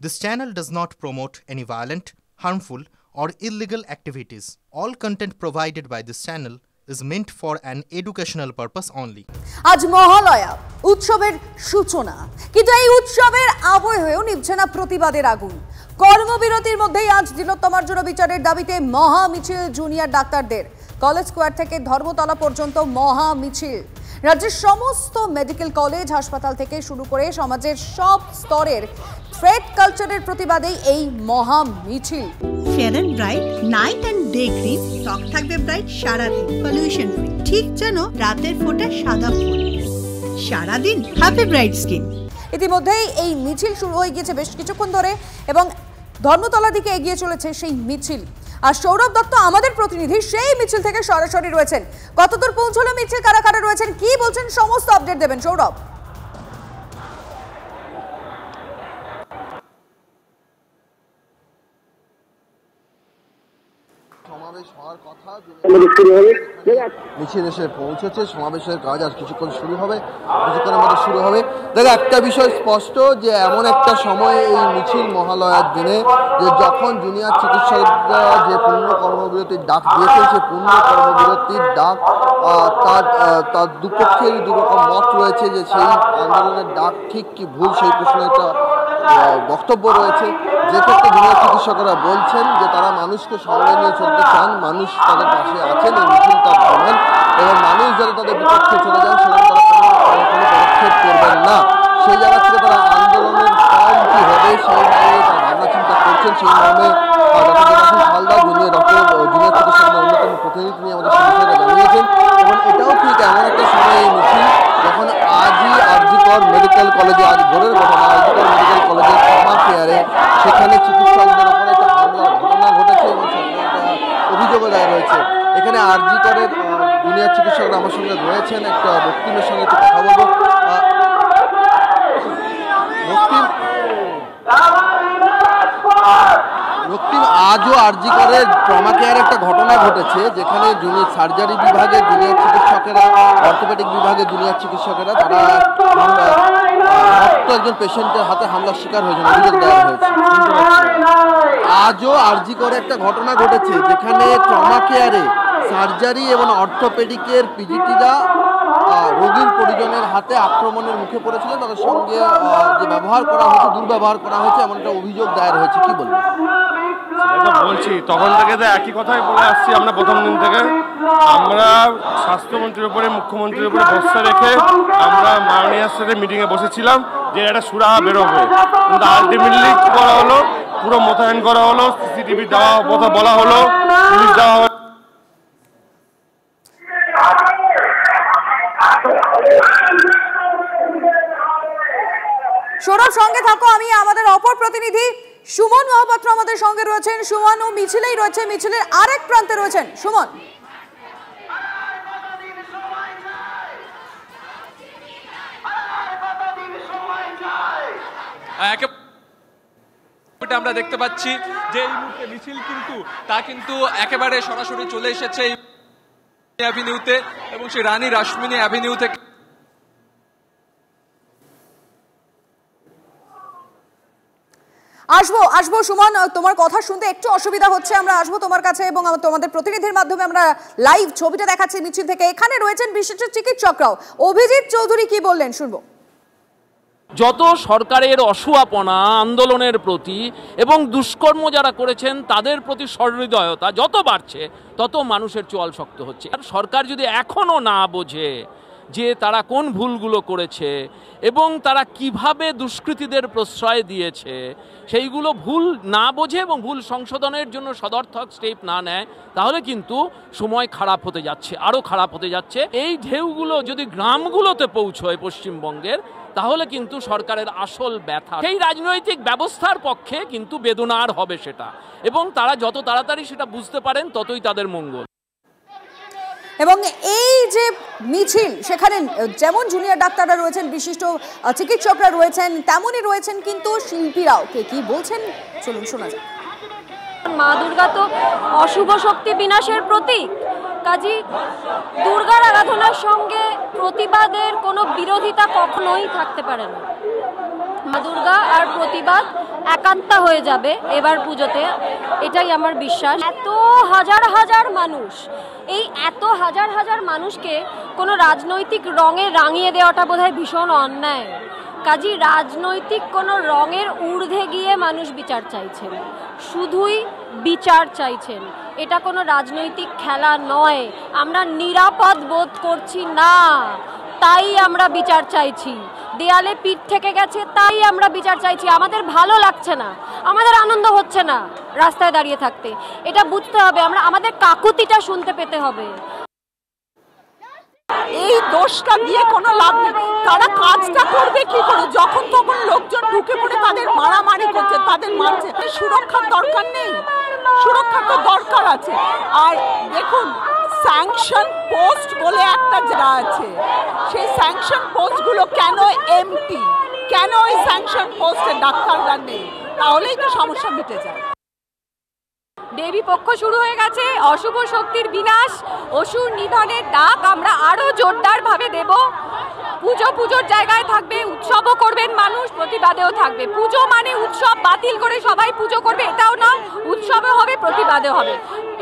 This channel does not promote any violent, harmful, or illegal activities. All content provided by this channel is meant for an educational purpose only. আজ মহালয়া উৎসবের সূচনা, কিন্তু এই উৎসবের আবহেও নিভছে না প্রতিবাদের আগুন। কর্মবিরতির মধ্যেই আজ তিলোত্তমার জন্য বিচারের দাবিতে মহা মিছিল জুনিয়র ডাক্তারদের। কলেজ স্কোয়ার থেকে ধর্মতলা পর্যন্ত মহা মিছিল। রাজ্যের সমস্ত মেডিকেল কলেজ হাসপাতাল থেকে শুরু করে সমাজের সব স্তরের থ্রেড কালচারের প্রতিবাদেই এই মহা মিছিল। Fair and bright night and day cream ত্বক থাকবে ব্রাইট সারাদিন, পলিউশন ফ্রি, ঠিক যেন রাতের ফোঁটা সাদা ফুল। সারাদিন হ্যাপি ব্রাইট স্কিন। ইতিমধ্যেই এই মিছিল শুরু হয়ে গিয়েছে বেশ কিছুক্ষণ ধরে এবং ধর্মতলা দিকে এগিয়ে চলেছে সেই মিছিল। আর সৌরভ দত্ত আমাদের প্রতিনিধি সেই মিছিল থেকে সরাসরি রয়েছেন। কতদূর পৌঁছলো মিছিল, কারা কারা রয়েছেন, কি বলছেন, সমস্ত আপডেট দেবেন সৌরভ। সমাবেশ হওয়ার কথা, মিছিল এসে পৌঁছেছে, সমাবেশের কাজ আর কিছুক্ষণ শুরু হবে, কিছুক্ষণের মধ্যে শুরু হবে। দেখো, একটা বিষয় স্পষ্ট যে এমন একটা সময় এই মিছিল মহালয়ার দিনে যে যখন জুনিয়র চিকিৎসকরা যে পূর্ণ কর্মবিরতির ডাক দিয়েছেন, সেই পূর্ণ কর্মবিরতির ডাক তার দুপক্ষের দুরকম মত রয়েছে যে সেই আন্দোলনের ডাক ঠিক কি ভুল, সেই প্রশ্নে একটা বক্তব্য রয়েছে। যে ক্ষেত্রে জুনিয়র চিকিৎসকরা বলছেন যে তারা মানুষকে সঙ্গে নিয়ে চলতে চান, মানুষ তাদের পাশে আছেন, এই মিছিল তার প্রমাণ, এবং মানুষ যারা তাদের বিপক্ষে চলে যান সেখানে তারা কোনো পদক্ষেপ করবেন না। সেই জায়গা থেকে তারা আন্দোলনের ফর্ম কী হবে সেই নিয়ে তারা ভাবনা চিন্তা করছেন। সেই মর্মে ডক্টর দেবাশিস হালদার জুনিয়র চিকিৎসকদের অন্যতম প্রতিনিধি নিয়ে আমাদের সমস্যাটা জানিয়েছেন। এবং এটাও ঠিক এমন একটা সময় এই মিছিল যখন আজই আরজিকর মেডিকেল কলেজে, আজ ভোরের ঘটনা, আরজিকর মেডিকেল কলেজের ট্রমা কেয়ারে সেখানে চিকিৎসকদের উপরে একটা হামলার ঘটনা ঘটেছে এবং সেখানে একটা অভিযোগও দায়ের হয়েছে। এখানে আরজিকরের জুনিয়র চিকিৎসকরা আমার সঙ্গে রয়েছেন, একটা বক্তিমের সঙ্গে একটু কথা বলবো। বক্তিম, আজও আরজিকরের ট্রমা কেয়ারে একটা ঘটনা ঘটেছে যেখানে জুনিয়র সার্জারি বিভাগের জুনিয়র চিকিৎসকেরা, অর্থোপেডিক বিভাগের জুনিয়র চিকিৎসকেরা তারা একজন পেশেন্টের হাতে হামলার শিকার হয়েছেন, অভিযোগ দেওয়া হয়েছে। আজও আরজিকরে একটা ঘটনা ঘটেছে যেখানে ট্রমা কেয়ারে সার্জারি এবং অর্থোপেডিকের পিজিটিরা রোগীর পরিজনের হাতে আক্রমণের মুখে পড়েছিলেন, তাদের সঙ্গে যে ব্যবহার করা হয়েছে, দুর্ব্যবহার করা হয়েছে, এমন একটা অভিযোগ দায়ের হয়েছে। কি বলবেন? বলছি, তখন থেকে তো একই কথাই বলে আসছি আমরা প্রথম দিন থেকে। আমরা স্বাস্থ্যমন্ত্রীর উপরে, মুখ্যমন্ত্রীর উপরে ভরসা রেখে আমরা মাননীয়ার সাথে মিটিংয়ে বসেছিলাম যে একটা সুরাহা বেরোবে, কিন্তু আলটিমেটলি কী করা হলো, পুরো মোতায়েন করা হলো, সিসিটিভি দেওয়া কথা বলা হলো, পুলিশ দেওয়া হলো। সৌরভ, সঙ্গে থাকো, আমি আমাদের অপর প্রতিনিধি সুমন মহাপাত্র আমাদের সঙ্গে রয়েছেন। সুমন ও মিছিলেই রয়েছে, মিছিলের আরেক প্রান্তে রয়েছেন সুমন। আমরা দেখতে পাচ্ছি যে এই মুহূর্তে মিছিল কিন্তু একেবারে সরাসরি চলে এসেছে অ্যাভিনিউতে এবং সেই রানী রাসমণি অ্যাভিনিউ থেকে। আসবো সুমন, তোমার কথা শুনতে একটু অসুবিধা হচ্ছে, আমরা আসবো তোমার কাছে এবং তোমাদের প্রতিনিধির মাধ্যমে আমরা লাইভ ছবিটা দেখাচ্ছি মিছিল থেকে। এখানে রয়েছেন বিশিষ্ট চিকিৎসকরাও। অভিজিৎ চৌধুরী কি বললেন শুনবো। যত সরকারের অসুয়াপনা আন্দোলনের প্রতি এবং দুষ্কর্ম যারা করেছেন তাদের প্রতি সহৃদয়তা যত বাড়ছে তত মানুষের চোয়াল শক্ত হচ্ছে। আর সরকার যদি এখনও না বোঝে যে তারা কোন ভুলগুলো করেছে এবং তারা কিভাবে দুষ্কৃতীদের প্রশ্রয় দিয়েছে, সেইগুলো ভুল না বোঝে এবং ভুল সংশোধনের জন্য সদর্থক স্টেপ না নেয়, তাহলে কিন্তু সময় খারাপ হতে যাচ্ছে, আরও খারাপ হতে যাচ্ছে। এই ঢেউগুলো যদি গ্রামগুলোতে পৌঁছয় পশ্চিমবঙ্গের, তাহলে কিন্তু সরকারের আসল ব্যথা সেই রাজনৈতিক ব্যবস্থার পক্ষে কিন্তু বেদনার হবে সেটা, এবং তারা যত তাড়াতাড়ি সেটা বুঝতে পারেন ততই তাদের মঙ্গল। এবং এই যে মিছিল, সেখানে যেমন জুনিয়র ডাক্তাররা রয়েছেন, বিশিষ্ট চিকিৎসকরা রয়েছেন, তেমনই রয়েছেন কিন্তু শিল্পীরাও। কে কি বলছেন চলুন শোনা যাক। মা দুর্গা তো অশুভ শক্তি বিনাশের প্রতীক, কাজী দুর্গার আরাধনার সঙ্গে প্রতিবাদের কোনো বিরোধিতা কখনোই থাকতে পারে না। মা দুর্গা আর প্রতিবাদ একান্তা হয়ে যাবে এবার পুজোতে, এটাই আমার বিশ্বাস। এত হাজার হাজার মানুষ, এই এত হাজার হাজার মানুষকে কোনো রাজনৈতিক রঙে রাঙিয়ে দেওয়াটা বোধহয় ভীষণ অন্যায়। কাজী রাজনৈতিক কোনো রঙের ঊর্ধ্বে গিয়ে মানুষ বিচার চাইছেন, শুধুই বিচার চাইছেন। এটা কোনো রাজনৈতিক খেলা নয়। আমরা নিরাপদ বোধ করছি না, তাই আমরা বিচার চাইছি। দেয়ালে পিঠ থেকে গেছে, তাই আমরা বিচার চাইছি। আমাদের ভালো লাগছে না, আমাদের আনন্দ হচ্ছে না রাস্তায় দাঁড়িয়ে থাকতে। এটা বুঝতে হবে, আমাদের কাকুতিটা শুনতে পেতে হবে। এই দোষটা দিয়ে কোনো লাভ নেই। তারা কাজটা করবে কি করে? যখন তখন লোকজন ঢুকে পড়ে তাদের মারামারি করছে, তাদের মারছে। সুরক্ষার দরকার নেই, সুরক্ষা তো দরকার আছে। আর দেখুন, স্যাংশন পোস্ট বলে একটা জায়গা আছে, সেই স্যাংশন পোস্টগুলো কেন এমটি? কেন ওই স্যাংশন পোস্টে ডাক্তাররা নেই? তাহলেই তো সমস্যা মিটে যায়। দেবী পক্ষ শুরু হয়ে গেছে, অশুভ শক্তির বিনাশ, অসুর নিধনের ডাক আমরা আরো জোরদার ভাবে দেব। পুজোর জায়গায় থাকবে, উৎসবও করবেন মানুষ, প্রতিবাদেও থাকবে। পুজো মানে উৎসব বাতিল করে সবাই পুজো করবে এটাও না, উৎসবে হবে, প্রতিবাদে হবে।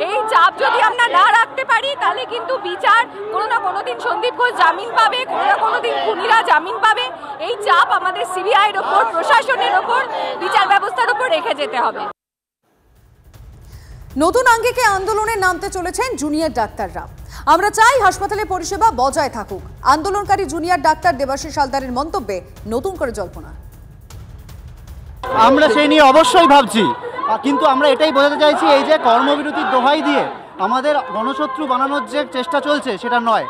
এই চাপ যদি আমরা না রাখতে পারি তাহলে কিন্তু বিচার কোনো না কোনো দিন সন্দীপ ঘোষ জামিন পাবে, কোনো না কোনো দিন খুনিরা জামিন পাবে। এই চাপ আমাদের সিবিআইয়ের ওপর, প্রশাসনের ওপর, বিচার ব্যবস্থার ওপর রেখে যেতে হবে। নতুন আঙ্গিকে আন্দোলনে নামতে চলেছেন জুনিয়র ডাক্তাররা। আমরা চাই হাসপাতালে পরিষেবা বজায় থাকুক। আন্দোলনকারী জুনিয়র ডাক্তার দেবাশিস হালদারের মন্তব্যে নতুন করে জল্পনা। আমরা সেই নিয়ে অবশ্যই ভাবছি, কিন্তু আমরা এটাই বোঝাতে চাইছি, এই যে কর্মবিরতির দোহাই দিয়ে আমাদের গণশত্রু বানানোর যে চেষ্টা চলছে সেটা নয়।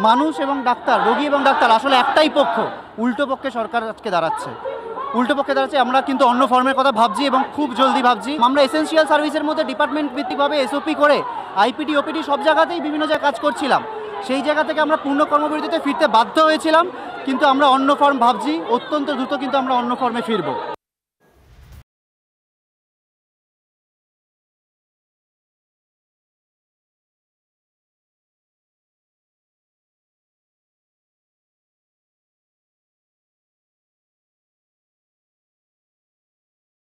মানুষ এবং ডাক্তার, রোগী এবং ডাক্তার আসলে একটাই পক্ষ। উল্টো পক্ষে সরকার আজকে দাঁড়াচ্ছে, উল্টো পক্ষে দাঁড়াচ্ছে। আমরা কিন্তু অন্য ফর্মের কথা ভাবছি এবং খুব জলদি ভাবছি। আমরা এসেন্সিয়াল সার্ভিসের মধ্যে ডিপার্টমেন্ট ভিত্তিকভাবে এসওপি করে আইপিডি ওপিডি সব জায়গাতেই বিভিন্ন জায়গায় কাজ করছিলাম। সেই জায়গা থেকে আমরা পূর্ণ কর্মবিরতিতে ফিরতে বাধ্য হয়েছিলাম, কিন্তু আমরা অন্য ফর্ম ভাবছি। অত্যন্ত দ্রুত কিন্তু আমরা অন্য ফর্মে ফিরবো।